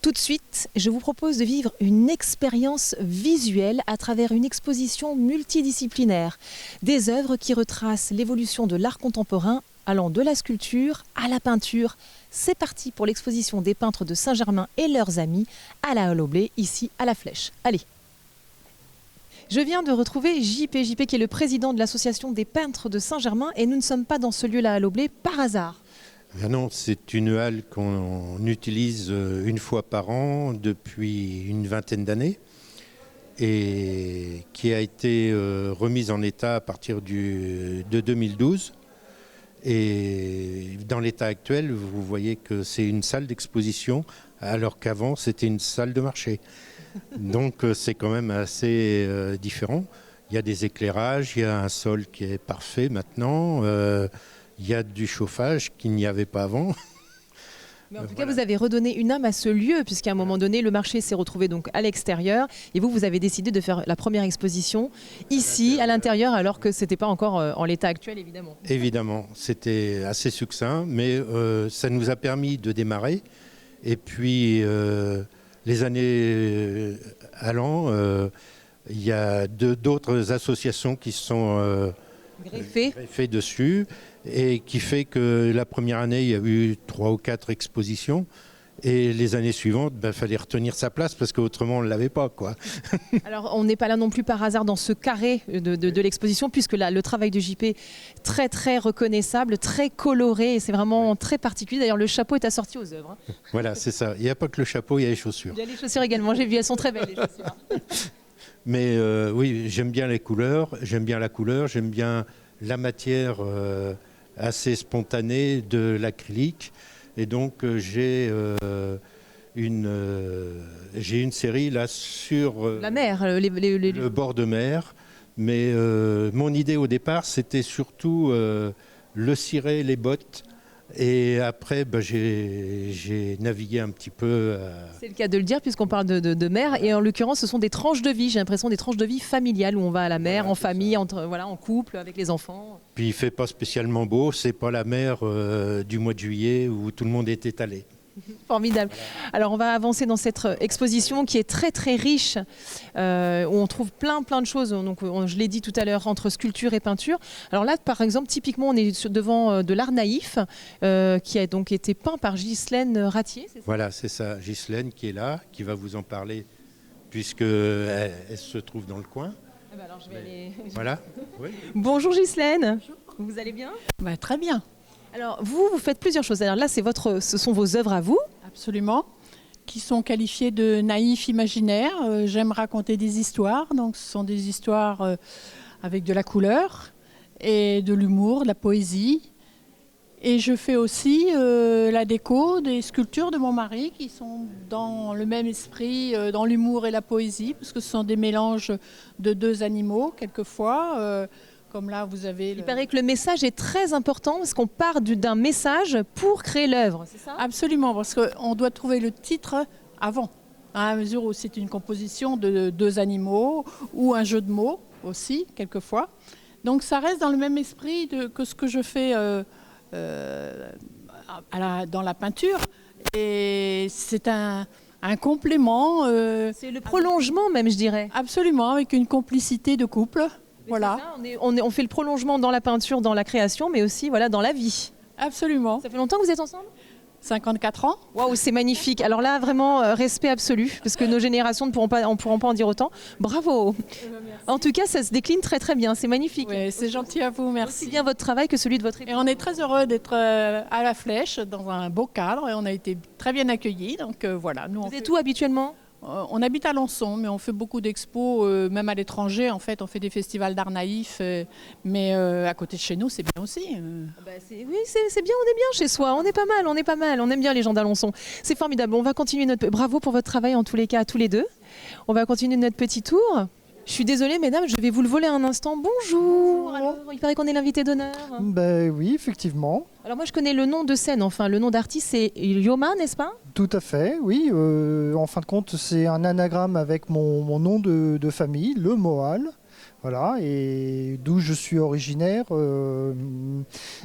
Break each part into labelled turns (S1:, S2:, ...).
S1: Tout de suite, je vous propose de vivre une expérience visuelle à travers une exposition multidisciplinaire. Des œuvres qui retracent l'évolution de l'art contemporain allant de la sculpture à la peinture. C'est parti pour l'exposition des peintres de Saint-Germain et leurs amis à la Halle aux Blés, ici à la Flèche. Allez! Je viens de retrouver JP qui est le président de l'association des peintres de Saint-Germain et nous ne sommes pas dans ce lieu-là à l'Aublé par hasard.
S2: Ah non, c'est une halle qu'on utilise une fois par an depuis une vingtaine d'années et qui a été remise en état à partir de 2012. Et dans l'état actuel, vous voyez que c'est une salle d'exposition alors qu'avant c'était une salle de marché. Donc c'est quand même assez différent. Il y a des éclairages, il y a un sol qui est parfait maintenant. Il y a du chauffage qu'il n'y avait pas avant.
S1: Mais en tout cas, vous avez redonné une âme à ce lieu, puisqu'à un moment donné, le marché s'est retrouvé donc à l'extérieur. Et vous avez décidé de faire la première exposition ici, à l'intérieur, alors que ce n'était pas encore en l'état actuel, évidemment.
S2: Évidemment, c'était assez succinct, mais ça nous a permis de démarrer. Et puis, les années allant, il y a d'autres associations qui sont greffées dessus. Et qui fait que la première année, il y a eu 3 ou 4 expositions. Et les années suivantes, il fallait retenir sa place parce qu'autrement, on ne l'avait pas, quoi.
S1: Alors, on n'est pas là non plus par hasard dans ce carré de l'exposition, puisque là, le travail de JP, très, très reconnaissable, très coloré, et c'est vraiment très particulier. D'ailleurs, le chapeau est assorti aux œuvres.
S2: Voilà, c'est ça. Il n'y a pas que le chapeau, il y a les chaussures.
S1: Il y a les chaussures également, j'ai vu, elles sont très belles, les chaussures.
S2: Mais oui, j'aime bien les couleurs, j'aime bien la couleur, j'aime bien la matière assez spontanée de l'acrylique. Et donc j'ai une série là sur
S1: la mer,
S2: le bord de mer. Mais mon idée au départ, c'était surtout le ciré, les bottes. Et après, j'ai navigué un petit peu.
S1: C'est le cas de le dire, puisqu'on parle de mer. Et en l'occurrence, ce sont des tranches de vie. J'ai l'impression des tranches de vie familiales où on va à la mer, voilà, en famille, en couple, avec les enfants.
S2: Puis il ne fait pas spécialement beau. C'est pas la mer du mois de juillet où tout le monde est étalé.
S1: Formidable. Voilà. Alors on va avancer dans cette exposition qui est très très riche, où on trouve plein de choses. Donc je l'ai dit tout à l'heure, entre sculpture et peinture. Alors là, par exemple, typiquement, on est devant de l'art naïf, qui a donc été peint par Ghislaine Ratier. C'est ça ?
S2: Voilà, c'est ça, Ghislaine qui est là, qui va vous en parler, puisque elle se trouve dans le coin.
S1: Ah bah alors je vais aller.
S2: Voilà. Oui.
S1: Bonjour Ghislaine. Bonjour. Vous allez bien ?
S3: Très bien.
S1: Alors vous faites plusieurs choses. Alors là, ce sont vos œuvres à vous.
S3: Absolument, qui sont qualifiées de naïfs imaginaires. J'aime raconter des histoires, donc ce sont des histoires avec de la couleur et de l'humour, de la poésie. Et je fais aussi la déco des sculptures de mon mari qui sont dans le même esprit, dans l'humour et la poésie, parce que ce sont des mélanges de 2 animaux quelquefois. Comme là, vous avez
S1: Il paraît que le message est très important parce qu'on part d'un message pour créer l'œuvre, c'est ça ?
S3: Absolument, parce qu'on doit trouver le titre avant, à mesure où c'est une composition de 2 animaux ou un jeu de mots aussi, quelquefois. Donc ça reste dans le même esprit que ce que je fais dans la peinture. Et c'est un complément.
S1: C'est le prolongement même, je dirais.
S3: Absolument, avec une complicité de couple. Voilà.
S1: Ça, on fait le prolongement dans la peinture, dans la création, mais aussi dans la vie.
S3: Absolument.
S1: Ça fait longtemps que vous êtes ensemble ?
S3: 54 ans.
S1: Waouh, c'est magnifique. Alors là, vraiment, respect absolu, parce que nos générations ne pourront pas en dire autant. Bravo. En tout cas, ça se décline très très bien. C'est magnifique.
S3: Oui, c'est gentil à vous, merci.
S1: Aussi bien votre travail que celui de votre époux.
S3: Et on est très heureux d'être à la Flèche, dans un beau cadre, et on a été très bien accueillis. Donc voilà.
S1: Vous êtes où habituellement ?
S3: On habite à Lançon, mais on fait beaucoup d'expos, même à l'étranger. En fait, on fait des festivals d'art naïf, mais à côté de chez nous, c'est bien aussi.
S1: Oui, c'est bien, on est bien chez soi, on est pas mal, on aime bien les gens d'Alençon. C'est formidable, on va continuer Bravo pour votre travail en tous les cas, à tous les deux. On va continuer notre petit tour. Je suis désolée, mesdames, je vais vous le voler un instant. Bonjour. Alors, il paraît qu'on est l'invité d'honneur.
S4: Oui, effectivement.
S1: Alors moi, je connais le nom de scène, le nom d'artiste, c'est Yoma, n'est-ce pas ?
S4: Tout à fait, oui. En fin de compte, c'est un anagramme avec mon nom de famille, Le Moal. Voilà, et d'où je suis originaire,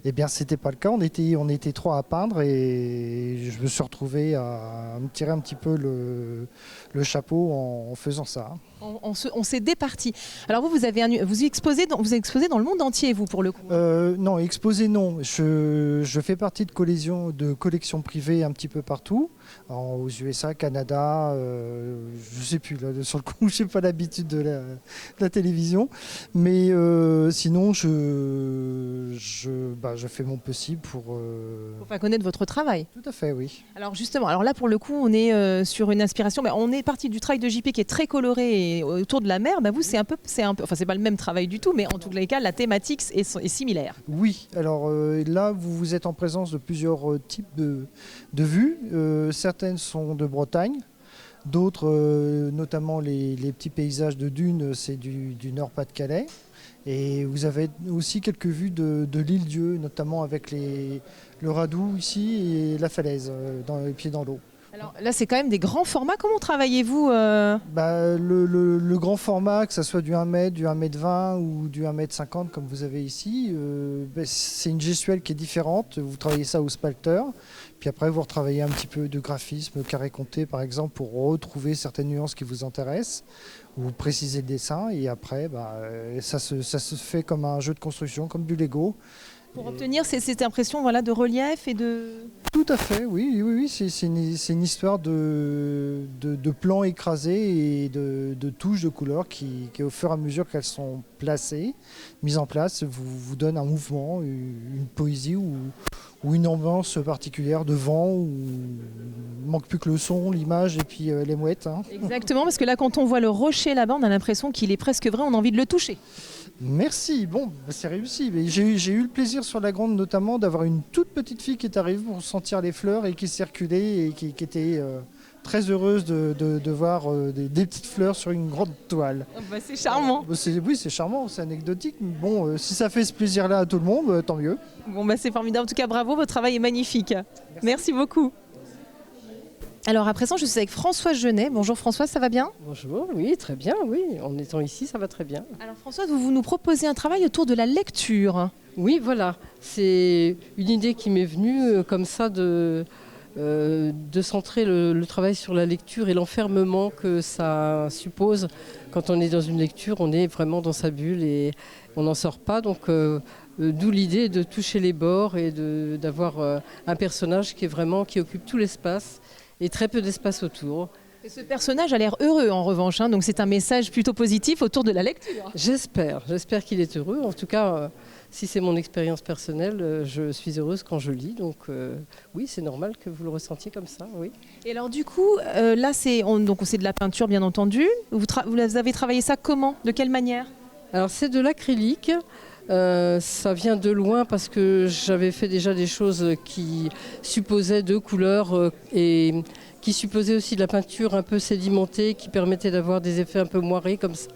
S4: eh bien c'était pas le cas. On était 3 à peindre et je me suis retrouvé à me tirer un petit peu le chapeau en faisant ça.
S1: On s'est départis. Alors vous exposez dans le monde entier, vous, pour le coup.
S4: Non, exposé non. Je fais partie de collections privées un petit peu partout, aux USA, Canada, je sais plus, là, sur le coup, je n'ai pas l'habitude de la télévision. Mais sinon, je fais mon possible pour
S1: faire connaître votre travail.
S4: Tout à fait, oui.
S1: Alors justement, là pour le coup, on est sur une inspiration. On est parti du travail de JP qui est très coloré et autour de la mer. Vous, c'est pas le même travail du tout, mais en tous les cas, la thématique est similaire.
S4: Oui. Alors là, vous êtes en présence de plusieurs types de vues. Certaines sont de Bretagne. D'autres, notamment les petits paysages de dunes, c'est du Nord-Pas-de-Calais. Et vous avez aussi quelques vues de l'île Dieu, notamment avec le radoub ici et la falaise, les pieds dans l'eau.
S1: Alors là, c'est quand même des grands formats. Comment travaillez-vous
S4: Le grand format, que ce soit du 1 mètre, du 1 mètre 20 ou du 1 mètre 50 comme vous avez ici, c'est une gestuelle qui est différente. Vous travaillez ça au spalter. Puis après, vous retravaillez un petit peu de graphisme, carré compté par exemple, pour retrouver certaines nuances qui vous intéressent. Vous précisez le dessin et après, ça se fait comme un jeu de construction, comme du Lego.
S1: Pour obtenir cette impression de relief et de...
S4: Tout à fait, oui. C'est une histoire de plans écrasés et de touches de couleurs qui, au fur et à mesure qu'elles sont placées, mises en place, vous donne un mouvement, une poésie ou une ambiance particulière de vent. Il ne manque plus que le son, l'image et puis les mouettes. Hein.
S1: Exactement, parce que là, quand on voit le rocher là-bas, on a l'impression qu'il est presque vrai, on a envie de le toucher.
S4: Merci, bon, c'est réussi. J'ai eu le plaisir sur la Grande notamment d'avoir une toute petite fille qui est arrivée pour sentir les fleurs et qui circulait et qui était très heureuse de voir des petites fleurs sur une grande toile.
S1: C'est charmant.
S4: Oui, c'est charmant, c'est anecdotique. Mais bon, si ça fait ce plaisir-là à tout le monde, tant mieux.
S1: Bon, c'est formidable. En tout cas, bravo, votre travail est magnifique. Merci beaucoup. Alors à présent, je suis avec Françoise Genet. Bonjour Françoise, ça va bien ?
S5: Bonjour, oui, très bien, oui. En étant ici, ça va très bien.
S1: Alors Françoise, vous nous proposez un travail autour de la lecture.
S5: Oui, voilà. C'est une idée qui m'est venue comme ça de centrer le travail sur la lecture et l'enfermement que ça suppose. Quand on est dans une lecture, on est vraiment dans sa bulle et on n'en sort pas. Donc d'où l'idée de toucher les bords et d'avoir un personnage qui occupe tout l'espace et très peu d'espace autour.
S1: Et ce personnage a l'air heureux en revanche, hein, donc c'est un message plutôt positif autour de la lecture.
S5: J'espère qu'il est heureux. En tout cas, si c'est mon expérience personnelle, je suis heureuse quand je lis. Donc oui, c'est normal que vous le ressentiez comme ça, oui.
S1: Et alors du coup, là c'est de la peinture bien entendu. Vous avez travaillé ça comment ? De quelle manière ?
S5: Alors c'est de l'acrylique. Ça vient de loin parce que j'avais fait déjà des choses qui supposaient deux couleurs et qui supposaient aussi de la peinture un peu sédimentée qui permettait d'avoir des effets un peu moirés comme ça.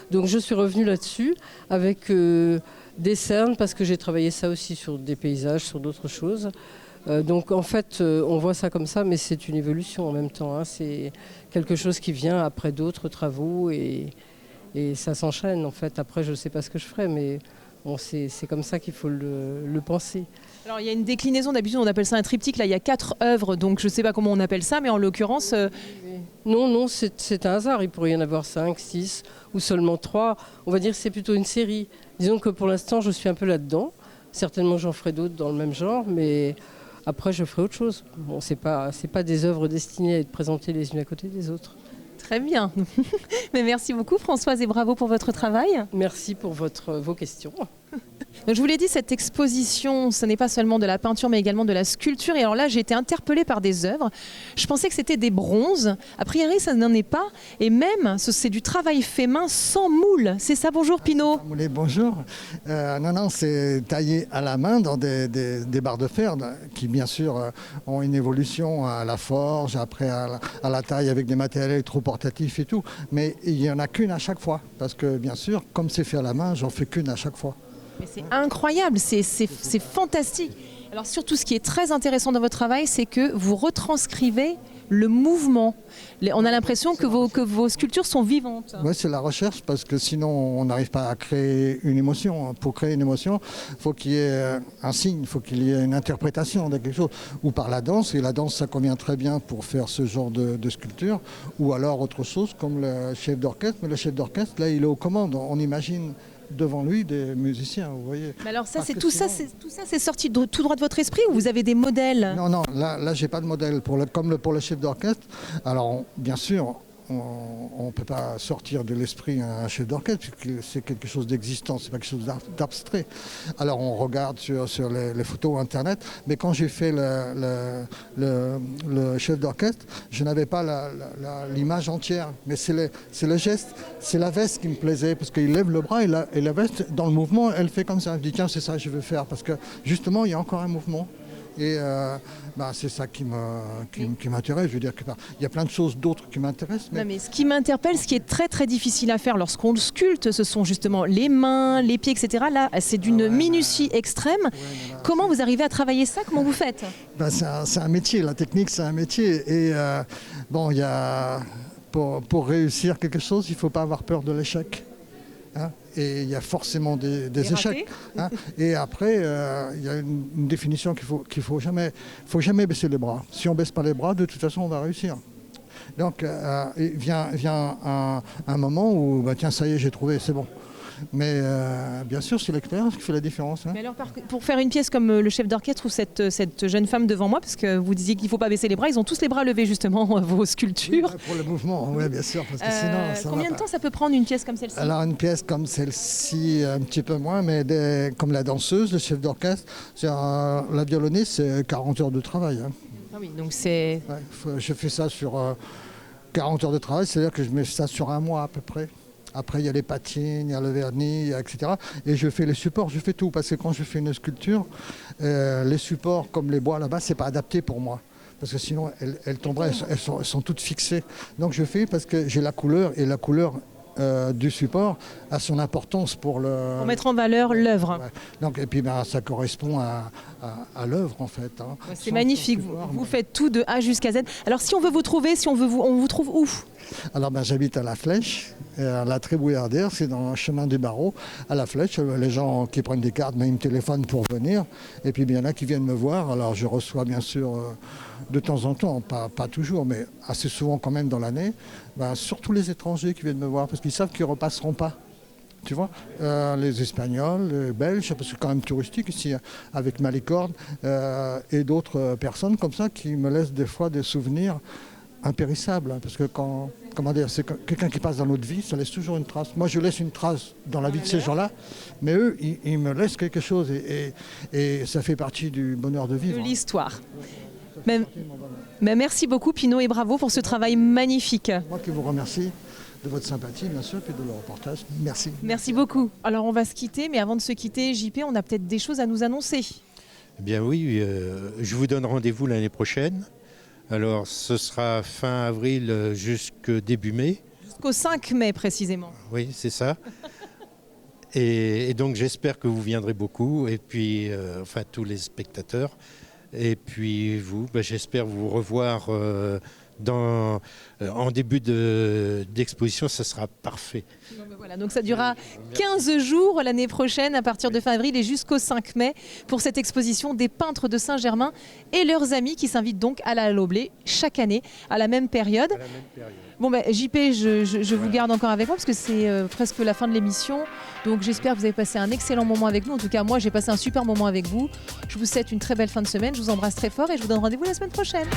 S5: Donc je suis revenue là-dessus avec des cernes parce que j'ai travaillé ça aussi sur des paysages, sur d'autres choses. Donc en fait on voit ça comme ça mais c'est une évolution en même temps. Hein. C'est quelque chose qui vient après d'autres travaux et ça s'enchaîne en fait. Après je ne sais pas ce que je ferai mais... Bon, c'est comme ça qu'il faut le penser.
S1: Alors il y a une déclinaison, d'habitude on appelle ça un triptyque, là il y a 4 œuvres, donc je ne sais pas comment on appelle ça, mais en l'occurrence...
S5: Non, c'est un hasard, il pourrait y en avoir 5, 6 ou seulement 3. On va dire que c'est plutôt une série. Disons que pour l'instant je suis un peu là-dedans. Certainement j'en ferai d'autres dans le même genre, mais après je ferai autre chose. Bon, c'est pas des œuvres destinées à être présentées les unes à côté des autres.
S1: Très bien. Mais merci beaucoup Françoise et bravo pour votre travail.
S5: Merci pour vos questions.
S1: Donc, je vous l'ai dit, cette exposition, ce n'est pas seulement de la peinture mais également de la sculpture. Et alors là, j'ai été interpellée par des œuvres. Je pensais que c'était des bronzes. A priori, ça n'en est pas. Et même, c'est du travail fait main sans moule. C'est ça, bonjour Pinot.
S6: Bonjour. Non, c'est taillé à la main dans des barres de fer qui, bien sûr, ont une évolution à la forge, après à la taille avec des matériels électroportatifs et tout. Mais il n'y en a qu'une à chaque fois. Parce que, bien sûr, comme c'est fait à la main, j'en fais qu'une à chaque fois.
S1: Mais c'est incroyable, c'est fantastique. Alors surtout, ce qui est très intéressant dans votre travail, c'est que vous retranscrivez le mouvement. On a l'impression que vos sculptures sont vivantes.
S6: Oui, c'est la recherche parce que sinon on n'arrive pas à créer une émotion. Pour créer une émotion, il faut qu'il y ait un signe, il faut qu'il y ait une interprétation de quelque chose. Ou par la danse, et la danse ça convient très bien pour faire ce genre de sculpture. Ou alors autre chose comme le chef d'orchestre. Mais le chef d'orchestre, là il est aux commandes. On imagine devant lui des musiciens, vous voyez.
S1: Mais alors ça, tout ça, c'est sorti tout droit de votre esprit ou vous avez des modèles?
S6: Non, là j'ai pas de modèle. Pour le chef d'orchestre, alors bien sûr, on ne peut pas sortir de l'esprit un chef d'orchestre, puisque c'est quelque chose d'existant, c'est pas quelque chose d'abstrait. Alors on regarde sur les photos internet, mais quand j'ai fait le chef d'orchestre, je n'avais pas l'image entière, mais c'est le geste, c'est la veste qui me plaisait, parce qu'il lève le bras et la veste, dans le mouvement, elle fait comme ça. Je dis tiens, c'est ça que je veux faire, parce que justement, il y a encore un mouvement. Et c'est ça qui m'intéresse. Je veux dire qu'il y a plein de choses d'autres qui m'intéressent.
S1: Mais ce qui m'interpelle, ce qui est très très difficile à faire lorsqu'on le sculpte, ce sont justement les mains, les pieds, etc. Là, c'est d'une minutie extrême. Comment vous arrivez à travailler ça? Comment vous faites?
S6: C'est un métier. La technique, c'est un métier. Et il y a, pour réussir quelque chose, il ne faut pas avoir peur de l'échec. Hein, et il y a forcément des échecs. Hein, et après, il y a une définition qu'il faut jamais baisser les bras. Si on baisse pas les bras, de toute façon, on va réussir. Donc, il vient un moment où, tiens, ça y est, j'ai trouvé, c'est bon. Mais bien sûr, c'est l'expérience qui fait la différence. Hein.
S1: Mais alors, pour faire une pièce comme le chef d'orchestre ou cette jeune femme devant moi, parce que vous disiez qu'il ne faut pas baisser les bras, ils ont tous les bras levés justement, vos sculptures.
S6: Oui, pour le mouvement, oui, bien sûr. Parce que sinon,
S1: combien de temps ça peut prendre une pièce comme celle-ci?
S6: Alors une pièce comme celle-ci, un petit peu moins, mais comme la danseuse, le chef d'orchestre, la violoniste, c'est 40 heures de travail. Hein.
S1: Ah oui, donc c'est...
S6: Ouais, je fais ça sur 40 heures de travail, c'est-à-dire que je mets ça sur un mois à peu près. Après, il y a les patines, il y a le vernis, etc. Et je fais les supports, je fais tout. Parce que quand je fais une sculpture, les supports comme les bois là-bas, c'est pas adapté pour moi. Parce que sinon, elles tomberaient, elles sont toutes fixées. Donc je fais parce que j'ai la couleur, et la couleur du support a son importance pour
S1: mettre en valeur l'œuvre.
S6: Ouais. Donc, et puis ça correspond à l'œuvre en fait. Hein.
S1: C'est magnifique, vous faites tout de A jusqu'à Z. Alors si on veut vous trouver, on vous trouve où?
S6: Alors j'habite à La Flèche, à la Trébouillardière, c'est dans le chemin des Barreaux, à La Flèche. Les gens qui prennent des cartes, ils me téléphonent pour venir. Et puis il y en a qui viennent me voir. Alors je reçois bien sûr de temps en temps, pas toujours, mais assez souvent quand même dans l'année, surtout les étrangers qui viennent me voir, parce qu'ils savent qu'ils ne repasseront pas. Tu vois, les Espagnols, les Belges, parce que c'est quand même touristique ici, avec Malicorne, et d'autres personnes comme ça qui me laissent des fois des souvenirs impérissable, hein, parce que c'est quelqu'un qui passe dans notre vie, ça laisse toujours une trace. Moi, je laisse une trace dans la vie de ces gens-là, mais eux, ils me laissent quelque chose et ça fait partie du bonheur de vivre.
S1: De l'histoire. Mais merci beaucoup, Pinault, et bravo pour ce travail magnifique.
S6: Moi qui vous remercie de votre sympathie, bien sûr, puis de le reportage. Merci.
S1: Merci beaucoup. Alors, on va se quitter, mais avant de se quitter, JP, on a peut-être des choses à nous annoncer.
S2: Eh bien oui, je vous donne rendez-vous l'année prochaine. Alors, ce sera fin avril jusqu'au début mai.
S1: Jusqu'au 5 mai, précisément.
S2: Oui, c'est ça. Et donc, j'espère que vous viendrez beaucoup, et puis, tous les spectateurs. Et puis, vous, j'espère vous revoir en début d'exposition, ça sera parfait.
S1: Voilà, donc ça durera 15 jours l'année prochaine, à partir de fin avril et jusqu'au 5 mai, pour cette exposition des peintres de Saint-Germain et leurs amis qui s'invitent donc à la Loblé chaque année à la même période. Bon, JP, je vous garde encore avec moi parce que c'est presque la fin de l'émission. Donc j'espère que vous avez passé un excellent moment avec nous. En tout cas, moi, j'ai passé un super moment avec vous. Je vous souhaite une très belle fin de semaine. Je vous embrasse très fort et je vous donne rendez-vous la semaine prochaine.